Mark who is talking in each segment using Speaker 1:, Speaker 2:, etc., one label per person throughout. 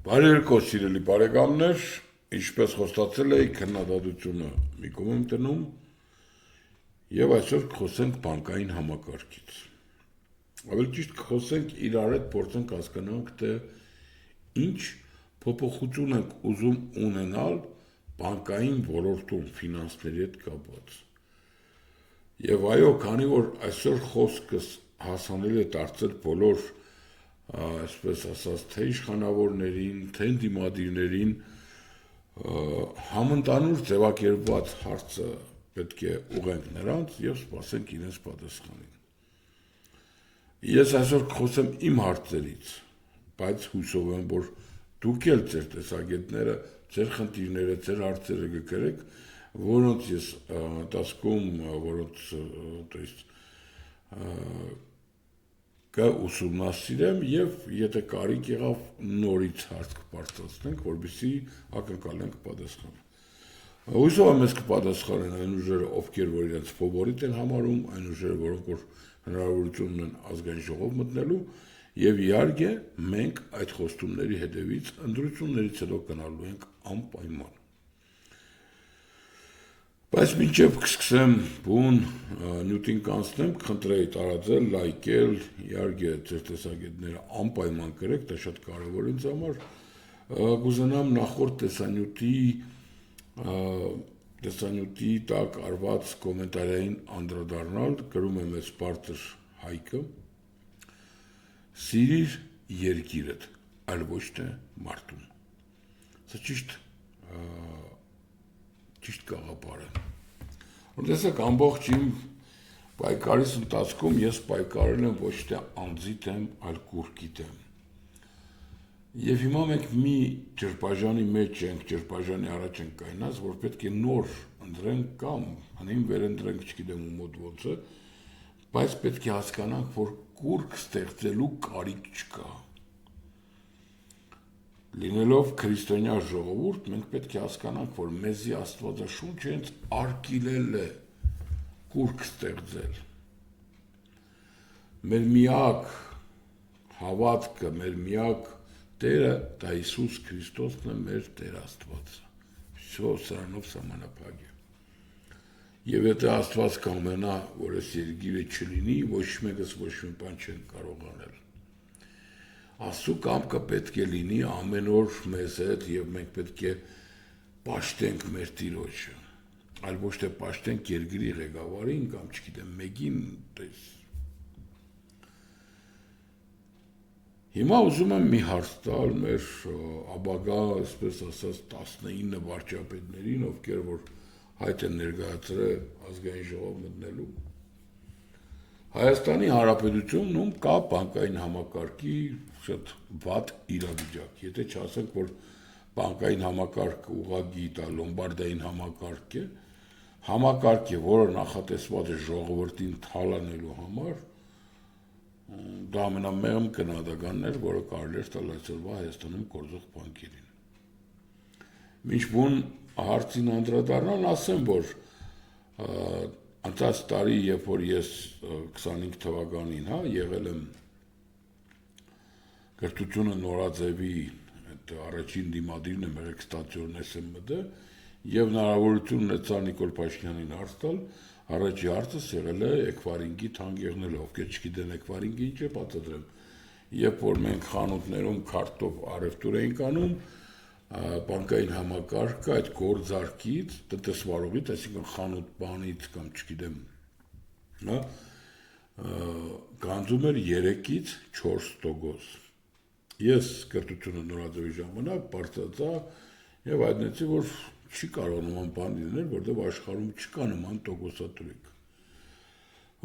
Speaker 1: Բարերկո սիրելի բարեկամներ, ինչպես խոստացել էի, քննադատությունը մի կողմ եմ տնում եւ այսօր կխոսենք բանկային համակարգից։ Ավելի ճիշտ կխոսենք իրար հետ փորձենք հասկանանք, թե ինչ փոփոխություն ենք ուզում ունենալ բանկային ոլորտում ֆինանսների հետ կապված։ Եվ այո, քանի որ այսօր խոսքս հասանելի է դարձել բոլոր այսպես ասած, թե իշխանավորներին, թե ընդդիմադիրներին համընդանուր ձևակերպված հարցը պետք է ուղենք նրանց եւ սպասենք իրենց պատասխանին։ Ես այսօր կխոսեմ իմ հարցերից, բայց հուսով եմ, որ դուք էլ ձեր տեսակետները, ձեր խնդիրները, ձեր հարցերը կգրեք, որոնց ես ընթացքում, որոնց կուսումնասիրեմ եւ եթե կարիք եղավ նորից հարց կբարձրացնենք, որպեսզի ակնկալենք պատասխան։ Հույսով եմ ես կպատասխանեն այն ուժերը, ովքեր որ իրենց ֆավորիտ են համարում, այն ուժերը, որոնք որ հնարավորություն ունեն ազգային ժողով մտնելու եւ իհարկե մենք այդ խոստումների հետևից ընտրություններից հետո գնալու ենք անպայման։ Բայց մինչև կսկսեմ բուն նյութին կանցնեմ, կխնդրեի տարածել, լայքել, իհարկե ձեր տեսակետները անպայման գրեք, դա շատ կարևոր ինձ համար, կուզենամ նախորդ տեսանյութի տակ արված կոմենտարային անդրադառնալ, գրում եմ ես բարձր Հայկը, սիրիր երկիրդ, այլ ոչ թե մարդուն։ Սա ճիշտ գաղափար է։ Տեսեք, ամբողջ իմ պայքարիս ընթացքում ես պայքարել եմ ոչ թե անձի դեմ, այլ կուռքի դեմ։ Եվ հիմա մենք մի ջրբաժանի մեջ ենք, ջրբաժանի առաջ ենք կայնած, որ պետք է նոր ընտրենք կամ հնին վերընտրենք, չգիտեմ ու մոտ ոնց է, բայց պետք է հասկանանք, որ կուռք ստեղծելու կարիք չկա։ Լինելով քրիստոնյա ժողովուրդ, մենք պետք է հասկանանք, որ մեզի Աստվածաշունչը հենց արգելել է կուռք ստեղծել։ Մեր միակ հավատքը, մեր միակ Տերը դա Հիսուս Քրիստոսն է, մեր Տեր Աստվածը։ Всё սրանով սահմանափակ է։ Եվ եթե Աստված կամենա, որ այս երկիրը չլինի, ոչ մեկս ոչ մի բան չեն կարող անել։ Աստծո կամքը պետք է լինի ամեն օր մեզ հետ եւ մենք պետք է պաշտենք մեր Տիրոջը, այլ ոչ թե պաշտենք երկրի ղեկավարին կամ չգիտեմ մեկին, Հիմա ուզում եմ մի հարց տալ մեր ապագա, այսպես ասած 19 վարչապետներին, ովքեր որ հայտ են ներկայացրել ազգային ժողով մտնելու։ Հայաստանի Հանրապետությունում կա բանկային համակարգի շատ վատ իրավիճակ։ Եթե չասենք, որ բանկային համակարգը ուղղակի դա լոմբարդային համակարգ է, որը նախատեսված է ժողովրդին թալանելու համար, դա ամենամեղմ գնահատականն էր, որը կարելի էր տալ այսօրվա Հայաստանում գործող բանկերին։ Մինչ բուն հարցին անդրադառնալ, ասեմ, որ անցած տարի, երբ որ ես 25 թվականին, եղել եմ Կրթությունը նորաձևի առաջին դիմադիրն եմ եղել ստացիոն ՍՄԴ եւ հնարավորություն ունեցա Նիկոլ Փաշինյանին հարց տալ, առաջի հարցս եղել է էկվարինգի թանկեղները, ովքեր չգիտեն էկվարինգը ինչ է, բացատրեմ։ Երբ որ մենք խանութներում քարտով առևտուր էինք անում, բանկային համակարգը այդ գործարքից, տնտեսվարողից, այսինքն խանութ բանից կամ չգիտեմ, գանձում էր 3-ից 4%։ Ես կրթությունը նորաձևի ժամանակ բարձրացա եւ հայտնեցի, որ չի կարող նման բան լինել, որտեղ աշխարհում չկա նման տոկոսադրիկ։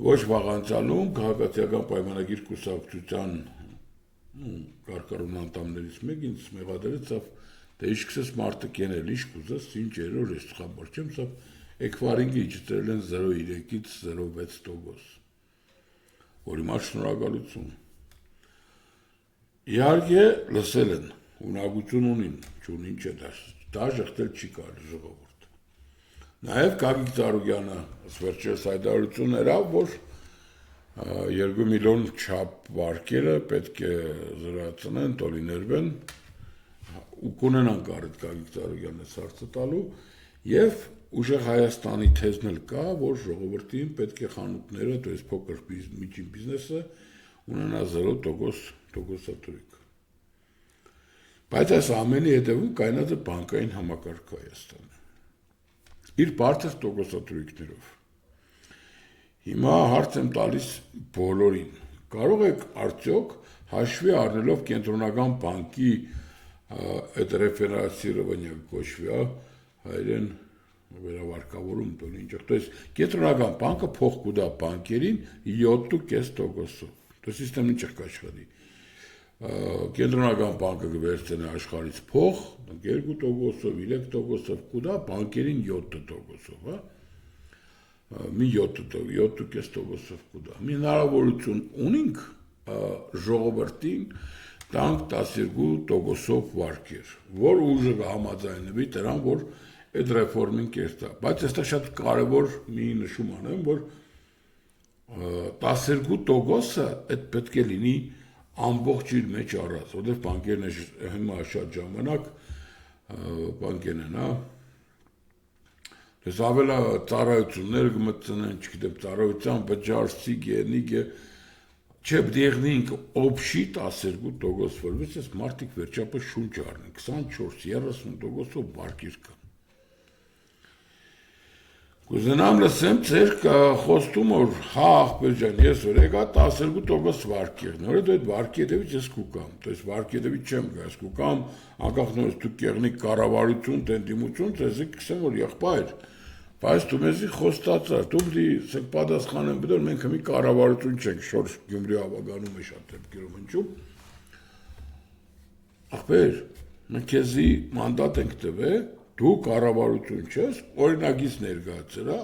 Speaker 1: Ոչ վաղ անցյալում քաղաքացիական պայմանագիր կուսակցության կարգառուն անդամներից մեկին ինձ մեղադրեց, դե ինչքսես մարդը կենել, ինչ կուզես, ինչ երոր ես խաբար չեմ, սա էկվարինգը իջեցրել են 0.3-ից 0.6%, որ հիմա շնորհակալություն։ Իհարկե լսել են, ունակություն ունին, չունի ինչ է դա ժխտել չի կարելի ժողովուրդ։ Նաև Գագիկ Ծառուկյանը վերջերս հայտարարություն երավ, որ 2 միլիոն չափ վարկերը պետք է զրացնեն, տոլիներվեն, կունենանք Արետ Գագիկ Ծառուկյանից հարցը տալու եւ ուժեղ Հայաստանի թեզն էլ կա, որ ժողովրդին պետք է խանութները, то есть փոքր միջին բիզնեսը ունենա 0% տոկոսատուրիկ։ Բայց այս ամենի հետևում կայնած է բանկային համակարգը Հայաստանը։ Իր բարձր տոկոսատուրիկներով։ Հիմա հարց եմ տալիս բոլորին. կարող եք արդյոք հաշվի առնելով կենտրոնական բանկի այդ ռեֆերենսիրованիա կոչվի, հայերեն վերավարկավորում տոնի ինչ, то есть կենտրոնական բանկը փող կուտա բանկերին 7.5%-ով, то есть սիստեմն ինչ կաշխատի։ Կենտրոնական բանկը կվերցնի աշխարհից փող 2%-ով, 3%-ով կուտա բանկերին 7%-ով, հա։ Մի 7.5%-ով կուտա։ Մի հնարավորություն ունենք ժողովրդին տանք 12%-ով վարկեր, որ ուժը կհամաձայնվի դրան, որ այդ ռեֆորմին կերտա։ Բայց այստեղ շատ կարևոր մի նշում անեմ, որ 12%-ը այդ պետք է լինի ամբողջ իր մեջ առած, որտեղ բանկերն հիմա շատ ժամանակ բանկերն են, հա։ Դες ավելա ծառայություններ կմտցնեն, չգիտեմ, ծառայության բջար, սիգե, չէ, դեղնինք օբշի 12% որպես այս մարդիկ վերջապես շունչ առնեն, 24-30%-ով վարկիր կան։ Կուզենամ լսեմ ձեր խոստում, որ հա ախպեր ջան, ես որ եկա 12% վարկիր, նորդ այդ վարկի հետևից ես կուկամ, то есть վարկի հետևից չեմ գա, ես կուկամ, անկախ նորից դու կեղնիկ կառավարություն, տենդիմություն, ձեզի կսեմ, որ եղբայր, բայց դու մեզի խոստացար, դու դի սեք պատասխանեմ բդոր, մենք մի կառավարություն չենք, շորժ Գյումրի ավագանում է շատ դեպքերում հնչում, ախպեր, մենք քեզի մանդատ ենք տվել, դու կառավարություն չես, օրինագիծ ներկայացրա,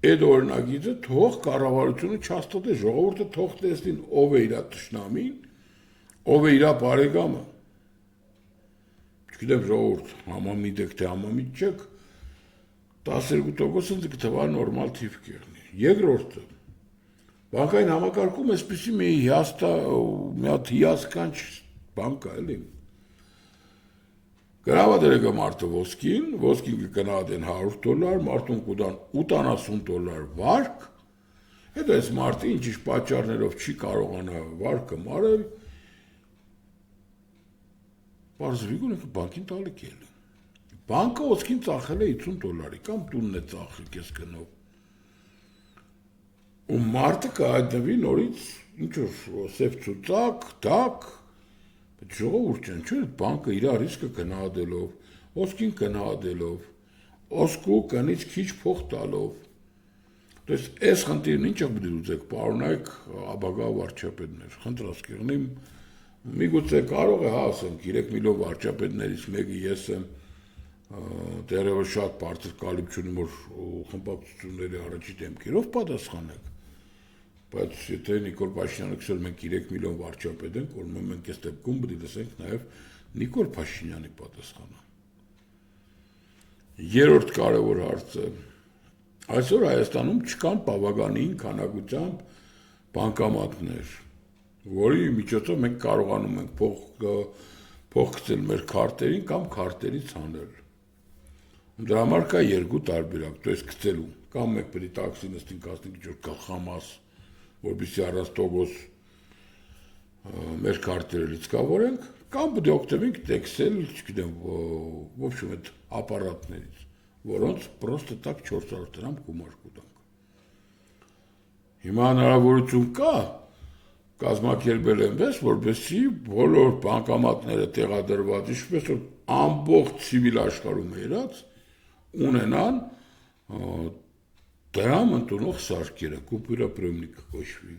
Speaker 1: այդ օրինագիծը թող կառավարությունը չհաստատի, ժողովուրդը թող տեսնին ով է իր թշնամին, ով է իր բարեկամը։ Չգիտեմ ժողովուրդ, համամիտ եք թե համամիտ չեք, 12%-ը կթվա նորմալ թիվ կեղնի։ Երկրորդը, բանկային համակարգում այսպիսի մի հատ հիասքանչ բան կա, էլի։ Գրավադրեք մարդը ոսկին կգնահատեն $100, մարդուն կուտան $80 վարկ, հետո այս մարդը ինչ-ինչ պատճառներով չի կարողանա վարկը մարել, պարզվի գոնե բանկին տալիք էլի։ Բանկը ոսկին ծախել է $50, կամ տունն է ծախել կես գնով։ Ու մարդը կհայտնվի նորից ինչ-որ սև ծուծակ, դակ, ժողովուրդ ջան, չէ՞ բանկը իր ռիսկը գնահատելով, ոսկին գնահատելով, ոսկու կնից քիչ փող տալով։ То есть այս խնդիրն ինչ եք պետք ուզեք, պարոնայք ապագա վարչապետներ, խնդրած կեղնիմ, միգուցե կարող է հա ասենք 3 միլիոն վարչապետներից մեկը ես եմ, դերևս շատ բարձր կալիպ չունեմ, որ խմբակցությունների առաջի դեմքերով պատասխանեք, բայց եթե Նիկոլ Փաշինյանը քսել մենք 3 միլիոն վարչապետ ենք, որ մենք այս դեպքում պետք է լսենք նաև Նիկոլ Փաշինյանի պատասխանը։ Երրորդ կարևոր հարցը, այսօր Հայաստանում չկան բավականին քանակությամբ բանկամատներ, որի միջոցով մենք կարողանում ենք փող գցել մեր քարտերին կամ քարտերից հանել։ Դրա համար կա երկու տարբերակ, то есть գցելու, կամ մենք պետք է տաքսի նստենք ասենք ինչ-որ գլխամաս, որպեսզի առանց տոկոս մեր քարտերը լիցքավորենք, կամ պետք է օգտվենք տեքսել, չգիտեմ, в общем, այդ ապարատներից, որոնց պրոստը տակ 400 դրամ գումար կուտանք։ Հիմա հնարավորություն կա կազմակերպել այնպես, որպեսզի բոլոր բանկամատները տեղադրված, ինչպես որ ամբողջ ցիվիլ աշխարհում երած ունենան դրամ ընդունող սարքերը, կուպյուրապրեմնիկ կոչվի։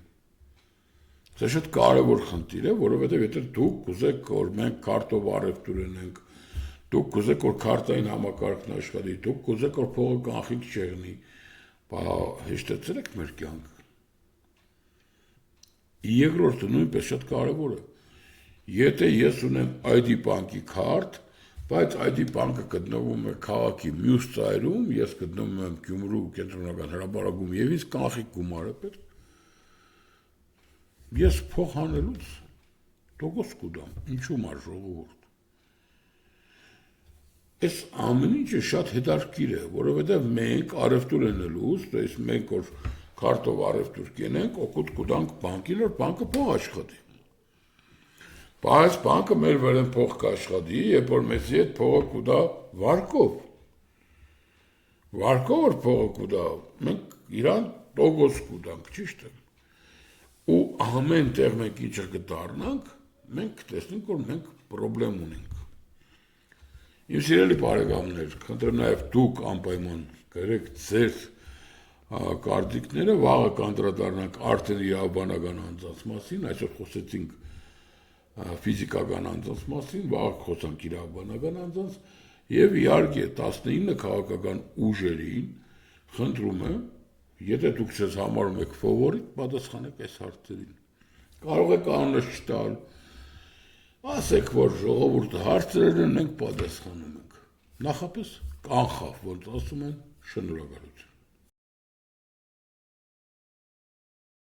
Speaker 1: Սա շատ կարևոր խնդիր է, որովհետև եթե դուք կուզեք, որ մենք քարտով առևտուր ունենք, դուք կուզեք, որ քարտային համակարգն աշխատի, դուք կուզեք, որ փողը կանխիկ չեղնի, հեշտացրեք մեր կյանքը։ Երկրորդը նույնպես շատ կարևոր է։ Եթե ես ունեմ ID բանկի քարտ, բայց ID բանկը գտնվում է քաղաքի մյուս ծայրում, ես գտնվում եմ Գյումրու կենտրոնական հրապարակում եւ ինձ կանխիկ գումարը պետք։ Ես փող հանելուց տոկոս կուտամ, ինչու՞ մար ժողովուրդ։ Այս ամեն ինչը շատ հետաքրքիր է, որովհետև մենք արևտուր ենելուց, то есть մենք որ քարտով արևտուր կենենք, օգուտ կուտանք բանկին, որ բանկը փող աշխատի։ Բայց բանկը մեր վերեն փող կաշխատի, երբ որ մեզի հետ փողը կուտա վարկով։ Վարկով որ փողը կուտա, մենք իրան տոգոս կուտանք, ճիշտ է։ Ու ամեն տեղ մենք ինչը կդառնանք, մենք կտեսնենք, որ մենք պրոբլեմ ունենք։ Իմ սիրելի բարեկամներ, խնդրեմ նաև դուք անպայման գրեք ձեր կարծիքները, վաղը կանդրադառնանք արդեն իրավաբանական անձանց մասին, այսօր խոսեցինք ֆիզիկական անձանց մասին, վաղը խոսանք իրավաբանական անձանց, եւ իհարկե 19 քաղաքական ուժերին խնդրում եմ, եթե դուք ձեզ համարում եք ֆավորիտ, պատասխանեք այս հարցերին։ Կարող եք անունը չտալ, ասեք, որ ժողովուրդը հարցերն ենք պատասխանում ենք։ Նախապես կանխավ, ոնց ասում են, շնորհակալություն։